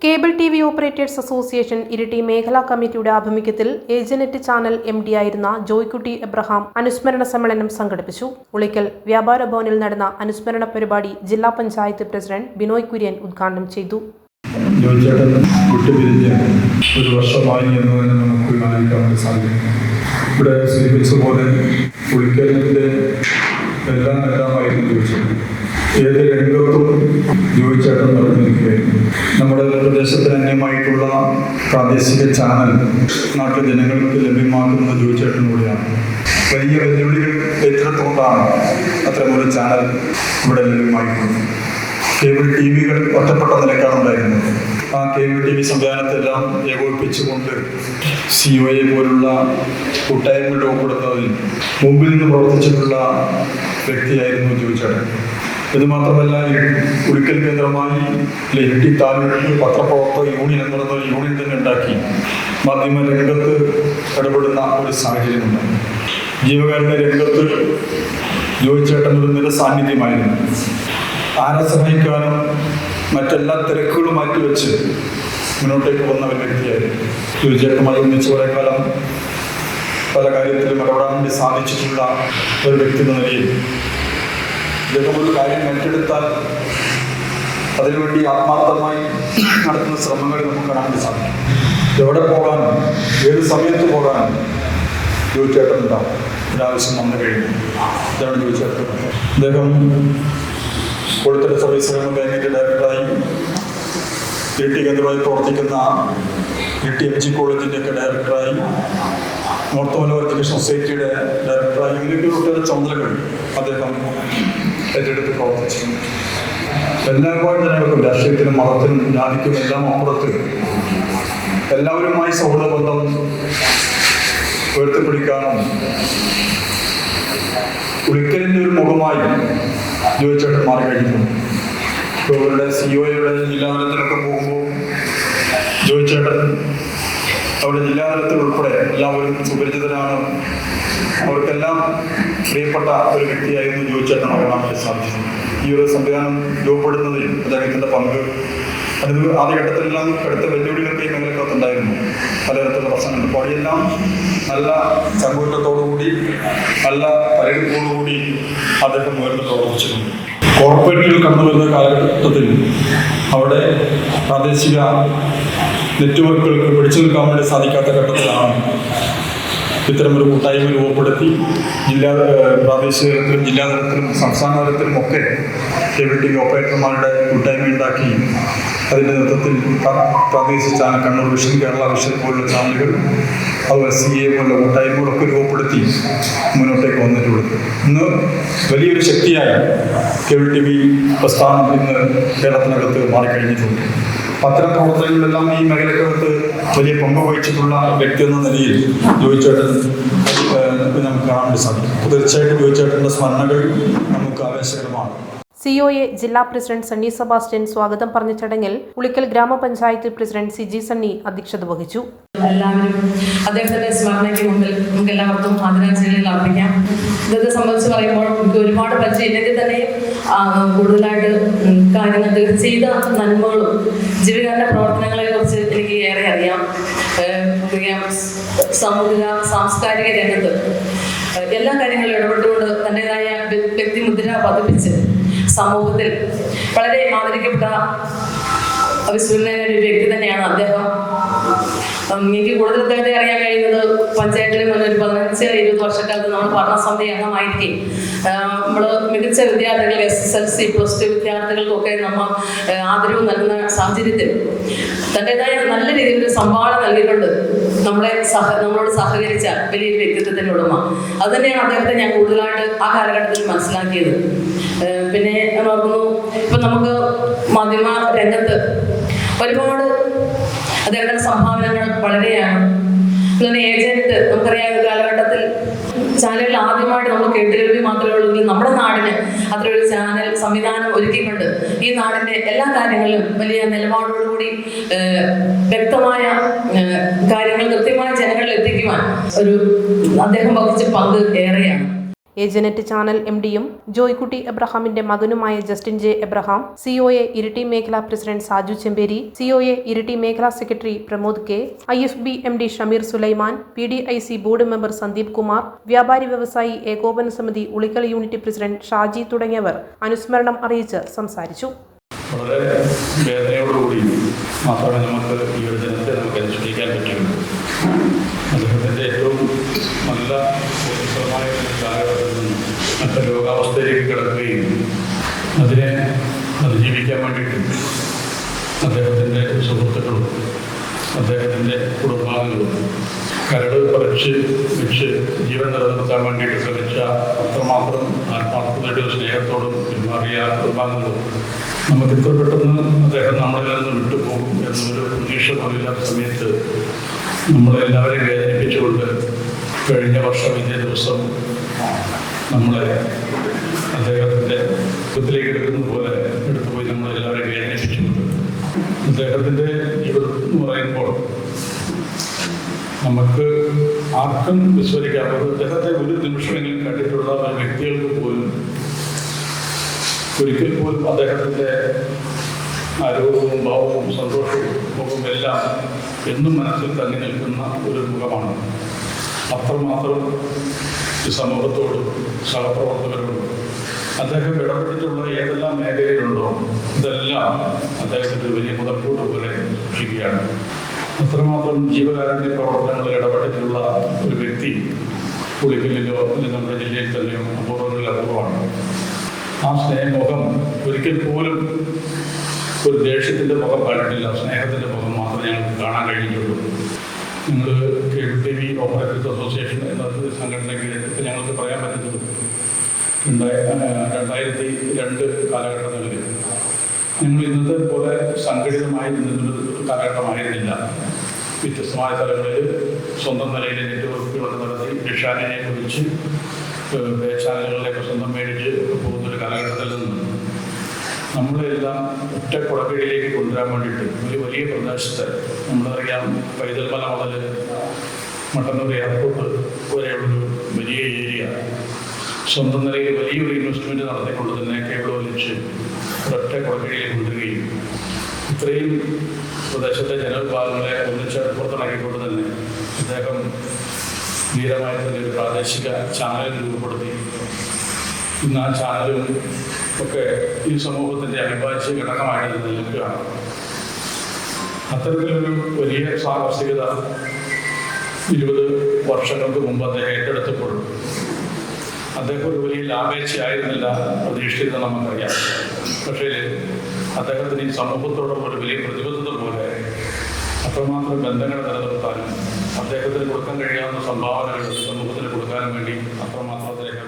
Cable TV operators association Iritty മേഖലാ കമ്മിറ്റിയുടെ ആഭിമുഖ്യത്തിൽ ഏജനെറ്റ് ചാനൽ MD ആയിരുന്ന ജോയ്ക്കുട്ടി എബ്രഹാം അനുസ്മരണ സമ്മേളനം സംഘടിപ്പിച്ചു. ഉളിക്കൽ വ്യാപാര ഭവനിൽ നടന്ന അനുസ്മരണ പരിപാടി ജില്ലാ പഞ്ചായത്ത് പ്രസിഡന്റ് ബിനോയ് കുര്യൻ ഉദ്ഘാടനം ചെയ്തു. ഒരു വർഷമായി എന്നതിന് നമുക്ക് കാണിക്കാൻ സാധിക്കും. ഇവിടെ സൂചിപ്പിച്ച പോലെ ഉളിക്കലിൻ്റെ എല്ലാമായിരുന്നു ചോദിച്ചത്. ഏത് രംഗത്തും ജോയിച്ചേട്ടൻ നടന്നിരിക്കുകയായിരുന്നു. നമ്മുടെ പ്രദേശത്തിന് അന്യമായിട്ടുള്ള പ്രാദേശിക ചാനൽ നാട്ടിലെ ജനങ്ങൾക്ക് ലഭ്യമാക്കുന്നത് ജോയിച്ചേട്ടനിലൂടെയാണ്. വലിയ വെല്ലുവിളികൾ ഏറ്റെടുത്തുകൊണ്ടാണ് അത്തരമൊരു ചാനൽ ഇവിടെ ലഭ്യമായിട്ടുള്ളത്. കേബിൾ TV-കൾ ഒറ്റപ്പെട്ട നിലക്കാണ് ഉണ്ടായിരുന്നത്. ആ കേബിൾ TV സംവിധാനത്തെല്ലാം ഏകോപിപ്പിച്ചുകൊണ്ട് COA പോലുള്ള കൂട്ടായ്മ രൂപപ്പെടുന്നതിൽ മുമ്പിൽ നിന്ന് പ്രവർത്തിച്ചിട്ടുള്ള വ്യക്തിയായിരുന്നു ജോയിച്ചേട്ടൻ. ഇത് മാത്രമല്ല, ഉളിക്കൽ കേന്ദ്രമായി ഇരിട്ടി താലൂക്ക് പത്രപ്രവർത്തക യൂണിയൻ എന്ന് പറയുന്ന യൂണിയൻ തന്നെ ഉണ്ടാക്കി മാധ്യമ രംഗത്ത് ഇടപെടുന്ന ഒരു സാഹചര്യമുണ്ട്. ജീവകാരുടെ രംഗത്ത് ജോയിച്ചേട്ടൻ ഒരു നിറസാന്നിധ്യമായിരുന്നു. ആരെ സഹായിക്കാനും മറ്റെല്ലാ തിരക്കുകളും മാറ്റിവെച്ച് മുന്നോട്ടേക്ക് വന്ന ഒരു വ്യക്തിയായിരുന്നു. ജോയിച്ചേട്ടനുമായി ഒന്നിച്ച് കുറേ കാലം പല കാര്യത്തിലും ഇടപെടാൻ വേണ്ടി സാധിച്ചിട്ടുള്ള ഒരു വ്യക്തി എന്ന നിലയിൽ ഇതൊക്കെ ഒരു കാര്യം ഏറ്റെടുത്താൽ അതിനുവേണ്ടി ആത്മാർത്ഥമായി നടത്തുന്ന ശ്രമങ്ങൾ നമുക്ക് കാണാൻ വേണ്ടി സാധിക്കും. എവിടെ പോകാനും ഏത് സമയത്ത് പോകാനും ജോയിച്ചേട്ടൻ ഉണ്ടാവും. ഒരാവശ്യം വന്നു കഴിഞ്ഞു ഇതാണ് ജോയിച്ചേട്ടൻ. അദ്ദേഹം കൊടുത്തര സർവീസ് സഹകരണ ബാങ്കിൻ്റെ ഡയറക്ടറായി ഇരിട്ടി കേന്ദ്രമായി പ്രവർത്തിക്കുന്ന ഇരിട്ടി MG കോളേജിൻ്റെയൊക്കെ ഡയറക്ടറായി നോർത്ത് മലബാർ എഡ്യൂക്കേഷൻ സൊസൈറ്റിയുടെ ഡയറക്ടറായി ഇങ്ങനെയൊക്കെ ഒട്ടേറെ ചുമതലകൾ അദ്ദേഹം ഏറ്റെടുത്ത് പ്രവർത്തിച്ചു. എല്ലാവരും ജനങ്ങൾക്കും രാഷ്ട്രീയത്തിനും മതത്തിനും ജാതിക്കും എല്ലാം അപ്പുറത്ത് എല്ലാവരുമായി സൗഹൃദ ബന്ധം ഉയർത്തിപ്പിടിക്കാനും ഉളിക്കലിൻ്റെ ഒരു മുഖമായി ജോയിച്ചേട്ടൻ മാറി കഴിഞ്ഞിട്ടുണ്ട്. ഇപ്പോൾ അവരുടെ COA-യുടെ ജില്ലാതലത്തിലൊക്കെ പോകുമ്പോൾ ജോയിച്ചേട്ടൻ അവരുടെ ജില്ലാതലത്തിൽ ഉൾപ്പെടെ എല്ലാവരും സുപരിചിതരാണ്. അവർക്കെല്ലാം പ്രിയപ്പെട്ട ഒരു വ്യക്തിയായിരുന്നു ജോയിച്ചേട്ടൻ കാണാൻ വേണ്ടി സാധിച്ചത്. ഈ ഒരു സംവിധാനം രൂപപ്പെടുന്നതിൽ അദ്ദേഹത്തിൻ്റെ പങ്ക് അത് ആദ്യഘട്ടത്തിലെല്ലാം കടുത്ത വെല്ലുവിളികളൊക്കെ ഈ മേഖലക്കകത്തുണ്ടായിരുന്നു. പലതരത്തിലുള്ള പ്രശ്നങ്ങളുണ്ട്. അപ്പോൾ അവിടെയെല്ലാം നല്ല ചങ്കൂറ്റത്തോടുകൂടി നല്ല പരിഗണനയോടുകൂടി അദ്ദേഹം ഉയർന്ന് പ്രവർത്തിച്ചിട്ടുണ്ട്. കോർപ്പറേറ്റുകൾ കടന്നു വരുന്ന കാലഘട്ടത്തിൽ അവിടെ പ്രാദേശിക നെറ്റ്വർക്കുകൾക്ക് പിടിച്ചു നിൽക്കാൻ വേണ്ടി സാധിക്കാത്ത ഘട്ടത്തിലാണ് ഇത്തരമൊരു കൂട്ടായ്മ രൂപപ്പെടുത്തി പ്രാദേശിക തലത്തിലും ജില്ലാതലത്തിലും സംസ്ഥാന തലത്തിലും ഒക്കെ കേബിൾ TV ഓപ്പറേറ്റർമാരുടെ കൂട്ടായ്മ ഉണ്ടാക്കി അതിൻ്റെ നേതൃത്വത്തിൽ പ്രാദേശിക channel Kannur vision, Kerala vision പോലുള്ള ചാനലുകൾ, അതുപോലെ CA പോലുള്ള കൂട്ടായ്മകളൊക്കെ രൂപപ്പെടുത്തി മുന്നോട്ടേക്ക് വന്നിട്ടുള്ളത്. ഇന്ന് വലിയൊരു ശക്തിയായി കേബിൾ TV പ്രസ്ഥാനം ഇന്ന് കേരളത്തിനകത്ത് മാറിക്കഴിഞ്ഞിട്ടുണ്ട്. അത്തരം പ്രവർത്തനങ്ങളിലെല്ലാം ഈ മേഖലക്കകത്ത് വലിയ പങ്ക് വഹിച്ചിട്ടുള്ള വ്യക്തി എന്ന നിലയിൽ ജോയിച്ചേട്ടൻ നമുക്ക് കാണാൻ വേണ്ടി സാധിക്കും. തീർച്ചയായിട്ടും ജോയിച്ചേട്ടൻ്റെ സ്മരണകൾ നമുക്ക് ആവേശകരമാണ്. COA ജില്ലാ പ്രസിഡന്റ് സണ്ണി സെബാസ്റ്റ്യൻ സ്വാഗതം പറഞ്ഞ ചടങ്ങിൽ ഉളിക്കൽ ഗ്രാമപഞ്ചായത്ത് പ്രസിഡന്റ് CG സണ്ണി അധ്യക്ഷത വഹിച്ചു. എല്ലാവരും അദ്ദേഹത്തിന്റെ സ്മരണയ്ക്ക് മുമ്പിൽ നമുക്ക് എല്ലാവർക്കും ആദരാഞ്ജലികൾ അർപ്പിക്കാം. ഇതൊക്കെ സംബന്ധിച്ച് പറയുമ്പോൾ നമുക്ക് ഒരുപാട് പരിചയമില്ലെങ്കിൽ തന്നെ കൂടുതലായിട്ട് കാര്യങ്ങൾ ചെയ്ത നന്മകളും ജീവികാരുടെ പ്രവർത്തനങ്ങളെ കുറിച്ച് എനിക്ക് ഏറെ അറിയാം. സാമൂഹിക സാംസ്കാരിക രംഗത്ത് എല്ലാ കാര്യങ്ങളും ഇടപെട്ടുകൊണ്ട് തൻ്റെതായ വ്യക്തിമുദ്ര പതിപ്പിച്ച് സമൂഹത്തിൽ വളരെ ആദരിക്കപ്പെട്ട അവിസ്മരണീയ ഒരു വ്യക്തി തന്നെയാണ് അദ്ദേഹം. എനിക്ക് കൂടുതൽ അദ്ദേഹത്തെ അറിയാൻ കഴിയുന്നത് പഞ്ചായത്തിലെ മുന്നൊരു 15-20 വർഷക്കാലത്ത് നമ്മൾ ഭരണസമിതി അംഗമായിരിക്കും. നമ്മൾ മികച്ച വിദ്യാർത്ഥികൾ SSLC +2 വിദ്യാർത്ഥികൾക്കൊക്കെ നമ്മൾ ആദരവ് നൽകുന്ന സാഹചര്യത്തിൽ തൻ്റെതായ നല്ല രീതിയിലൊരു സംഭാവന നൽകിയിട്ടുണ്ട്. നമ്മളോട് സഹകരിച്ച വലിയൊരു വ്യക്തിത്വത്തിൻ്റെ ഉടമ. അത് തന്നെയാണ് അദ്ദേഹത്തെ ഞാൻ കൂടുതലായിട്ട് ആ കാലഘട്ടത്തിൽ മനസ്സിലാക്കിയത്. പിന്നെ ഞാൻ ഓർക്കുന്നു, ഇപ്പം നമുക്ക് മാധ്യമ രംഗത്ത് ഒരുപാട് അദ്ദേഹത്തിൻ്റെ സംഭാവനകൾ വളരെയാണ്. അതുപോലെ ഏജന്റ്, നമുക്കറിയാം ഒരു കാലഘട്ടത്തിൽ ചാനലുകൾ ആദ്യമായിട്ട് നമ്മൾ കേട്ടുകേൾവി മാത്രമേ ഉള്ളൂ. നമ്മുടെ നാടിന് അത്രയൊരു ചാനൽ സംവിധാനം ഒരുക്കിക്കൊണ്ട് ഈ നാടിൻ്റെ എല്ലാ കാര്യങ്ങളിലും വലിയ നിലപാടോടുകൂടി വ്യക്തമായ കാര്യങ്ങൾ കൃത്യമായ ജനങ്ങളിൽ എത്തിക്കുവാൻ അദ്ദേഹം വഹിച്ച പങ്ക് ഏറെയാണ്. ഏജനറ്റ് ചാനൽ MDയും ജോയ്ക്കുട്ടി എബ്രഹാമിന്റെ മകനുമായ Justin J Abraham, COA Iritty മേഖലാ പ്രസിഡന്റ് സാജു ചെമ്പേരി, COA ഇരിട്ടി മേഖലാ secretary Pramod K, IFB MD Shameer Sulaiman, PDIC board member Sandeep Kumar, വ്യാപാരി വ്യവസായി ഏകോപന സമിതി ഉളിക്കൽ യൂണിറ്റ് പ്രസിഡന്റ് ഷാജി തുടങ്ങിയവർ അനുസ്മരണം അറിയിച്ച് സംസാരിച്ചു. വളരെ വേദനയോടുകൂടി മാത്രമേ നമുക്ക് ഈ ഒരു ദിനത്തെ നമുക്ക് അനുഷ്ഠിക്കാൻ പറ്റുള്ളൂ. അദ്ദേഹത്തിൻ്റെ ഏറ്റവും നല്ല ഊർജ്ജസ്വലമായ കാലഘട്ടത്തിൽ നിന്ന് മറ്റു രോഗാവസ്ഥയിലേക്ക് കിടക്കുകയും അതിനെ അതിജീവിക്കാൻ വേണ്ടിയിട്ട് അദ്ദേഹത്തിൻ്റെ സുഹൃത്തുക്കളും അദ്ദേഹത്തിൻ്റെ കുടുംബാംഗങ്ങളും കരട് പറിച്ച് വെച്ച് ജീവൻ നിലനിർത്താൻ വേണ്ടിയിട്ട് ശ്രമിച്ച അത്രമാത്രം ആത്മാർത്ഥതയുടെ സ്നേഹത്തോടും പെരുമാറിയ കുടുംബാംഗങ്ങളും നമുക്ക് ഇത്ര പെട്ടെന്ന് അദ്ദേഹം നമ്മളിൽ നിന്ന് വിട്ടുപോകും എന്നൊരു പ്രതീക്ഷ പോലില്ലാത്ത സമയത്ത് നമ്മളെല്ലാവരെയും വേദനിപ്പിച്ചുകൊണ്ട് കഴിഞ്ഞ വർഷം ഇതേ ദിവസം നമ്മളെ അദ്ദേഹത്തിൻ്റെ ജീവിതത്തിലേക്ക് എടുക്കുന്ന പോലെ എടുത്തുപോയി നമ്മളെല്ലാവരെയും വേദനിപ്പിച്ചുകൊണ്ട് അദ്ദേഹത്തിൻ്റെ ജീവിതം എന്ന് പറയുമ്പോൾ നമുക്ക് ആർക്കും വിസ്മരിക്കാത്തത് അദ്ദേഹത്തെ ഒരു നിമിഷമെങ്കിലും കണ്ടിട്ടുള്ള വ്യക്തികൾക്ക് പോലും ഒരിക്കൽ പോലും അദ്ദേഹത്തിൻ്റെ ആരോഗ്യവും ഭാവവും സന്തോഷവും മുഖവും എല്ലാം എന്നും മനസ്സിൽ തങ്ങി നിൽക്കുന്ന ഒരു മുഖമാണ്. അത്രമാത്രം ഈ സമൂഹത്തോടും സഹപ്രവർത്തകരോടും അദ്ദേഹം ഇടപെട്ടിട്ടുള്ള ഏതെല്ലാം മേഖലയിലുണ്ടോ ഇതെല്ലാം അദ്ദേഹത്തിൻ്റെ വലിയ മുതൽക്കൂട്ട് പോലെ സൂക്ഷിക്കുകയാണ്. അത്രമാത്രം ജീവകാരുണ്യ പ്രവർത്തനങ്ങളിൽ ഇടപെട്ടിട്ടുള്ള ഒരു വ്യക്തി ഉളിക്കലിലോ അല്ലെങ്കിൽ നമ്മുടെ ജില്ലയിൽ തന്നെയോ അപൂർവങ്ങളിൽ അപൂർവമാണ്. ആ സ്നേഹമുഖം ഒരിക്കൽ പോലും ഒരു ദേഷ്യത്തിൻ്റെ മുഖം കണ്ടിട്ടില്ല, സ്നേഹത്തിൻ്റെ മുഖം മാത്രമേ ഞങ്ങൾക്ക് കാണാൻ കഴിഞ്ഞിട്ടുള്ളൂ. നിങ്ങൾ കേബിൾ TV ഓപ്പറേറ്റേഴ്സ് അസോസിയേഷൻ എന്ന സംഘടനയ്ക്ക് ഞങ്ങൾക്ക് പറയാൻ പറ്റുന്നത് 2002 കാലഘട്ടങ്ങളിൽ ഞങ്ങൾ ഇന്നത്തെ പോലെ സംഘടിതമായി നിന്നൊരു കാലഘട്ടമായിരുന്നില്ല. വ്യത്യസ്തമായ സ്ഥലങ്ങളിൽ സ്വന്തം നിലയിൽ നെറ്റ്വർക്കുകളൊക്കെ നടത്തി ഡിഷാനെ കുറിച്ച് പേ ചാനലുകളിലേക്ക് സ്വന്തം മേടിച്ച് പോകുന്നൊരു കാലഘട്ടത്തിൽ നിന്ന് നമ്മളെല്ലാം ഒറ്റ കുടക്കീഴിലേക്ക് കൊണ്ടുവരാൻ വേണ്ടിയിട്ട് ഒരു വലിയ പ്രദേശത്ത് നമ്മളറിയാം, പൈതൽമല മുതൽ മട്ടന്നൂർ എയർപോർട്ട് വരെയുള്ളൊരു വലിയ ഏരിയ സ്വന്തം നിലയിൽ വലിയൊരു ഇൻവെസ്റ്റ്മെൻറ്റ് നടത്തിക്കൊണ്ട് തന്നെ കേബിൾ വലിച്ച് ഒരൊറ്റ കുടക്കീഴിലേക്ക് കൊണ്ടുവരികയും ഇത്രയും പ്രദേശത്തെ ജനവിഭാഗങ്ങളെ ഒന്നിച്ച് പുറത്തിറക്കിക്കൊണ്ട് തന്നെ അദ്ദേഹം ധീരമായി തന്നെ ഒരു പ്രാദേശിക ചാനൽ രൂപപ്പെടുത്തി. ഇന്ന് ആ ചാനലും ഒക്കെ ഈ സമൂഹത്തിൻ്റെ അവിഭാജ്യ ഘടകമായിട്ട് നിൽക്കുകയാണ്. അത്തരത്തിലൊരു വലിയ സാഹസികത 20 വർഷങ്ങൾക്ക് മുമ്പ് അദ്ദേഹം ഏറ്റെടുത്തപ്പോൾ അദ്ദേഹം ഒരു വലിയ ലാഭേച്ഛയായിരുന്നില്ല പ്രതീക്ഷിച്ചത് നമുക്കറിയാം. പക്ഷേ അദ്ദേഹത്തിന് ഈ സമൂഹത്തോടുള്ള ഒരു വലിയ പ്രതിബദ്ധത പോലെ അത്രമാത്രം ബന്ധങ്ങൾ നിലനിർത്താനും അദ്ദേഹത്തിന് കൊടുക്കാൻ കഴിയാവുന്ന സംഭാവനകൾ സമൂഹത്തിന് കൊടുക്കാനും വേണ്ടി അത്രമാത്രം അദ്ദേഹം